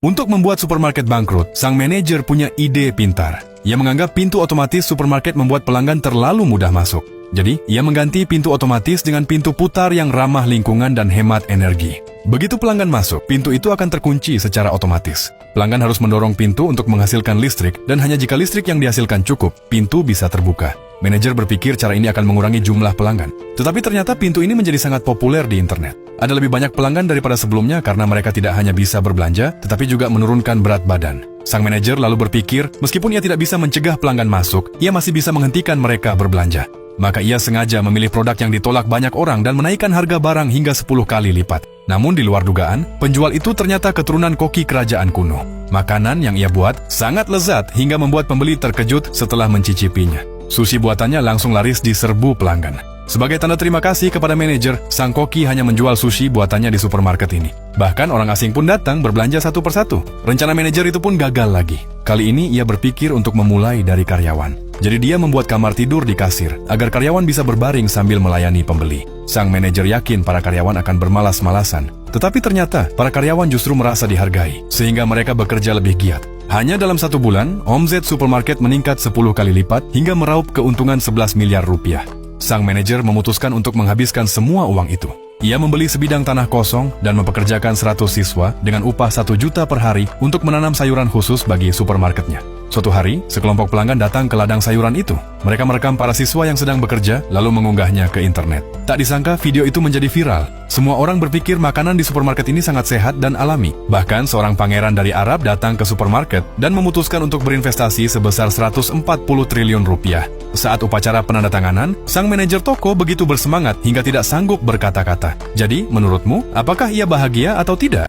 Untuk membuat supermarket bangkrut, sang manajer punya ide pintar. Ia menganggap pintu otomatis supermarket membuat pelanggan terlalu mudah masuk. Jadi, ia mengganti pintu otomatis dengan pintu putar yang ramah lingkungan dan hemat energi. Begitu pelanggan masuk, pintu itu akan terkunci secara otomatis. Pelanggan harus mendorong pintu untuk menghasilkan listrik, dan hanya jika listrik yang dihasilkan cukup, pintu bisa terbuka. Manajer berpikir cara ini akan mengurangi jumlah pelanggan. Tetapi ternyata pintu ini menjadi sangat populer di internet. Ada lebih banyak pelanggan daripada sebelumnya karena mereka tidak hanya bisa berbelanja, tetapi juga menurunkan berat badan. Sang manajer lalu berpikir, meskipun ia tidak bisa mencegah pelanggan masuk, ia masih bisa menghentikan mereka berbelanja. Maka ia sengaja memilih produk yang ditolak banyak orang dan menaikkan harga barang hingga 10 kali lipat. Namun di luar dugaan, penjual itu ternyata keturunan koki kerajaan kuno. Makanan yang ia buat sangat lezat hingga membuat pembeli terkejut setelah mencicipinya. Sushi buatannya langsung laris di serbu pelanggan. Sebagai tanda terima kasih kepada manajer, sang koki hanya menjual sushi buatannya di supermarket ini. Bahkan orang asing pun datang berbelanja satu persatu. Rencana manajer itu pun gagal lagi. Kali ini ia berpikir untuk memulai dari karyawan. Jadi dia membuat kamar tidur di kasir, agar karyawan bisa berbaring sambil melayani pembeli. Sang manajer yakin para karyawan akan bermalas-malasan. Tetapi ternyata, para karyawan justru merasa dihargai, sehingga mereka bekerja lebih giat. Hanya dalam 1 bulan, omset supermarket meningkat 10 kali lipat hingga meraup keuntungan 11 miliar rupiah. Sang manajer memutuskan untuk menghabiskan semua uang itu. Ia membeli sebidang tanah kosong dan mempekerjakan 100 siswa dengan upah 1 juta per hari untuk menanam sayuran khusus bagi supermarketnya. Suatu hari, sekelompok pelanggan datang ke ladang sayuran itu. Mereka merekam para siswa yang sedang bekerja, lalu mengunggahnya ke internet. Tak disangka, video itu menjadi viral. Semua orang berpikir makanan di supermarket ini sangat sehat dan alami. Bahkan, seorang pangeran dari Arab datang ke supermarket dan memutuskan untuk berinvestasi sebesar 140 triliun rupiah. Saat upacara penandatanganan, sang manajer toko begitu bersemangat hingga tidak sanggup berkata-kata. Jadi, menurutmu, apakah ia bahagia atau tidak?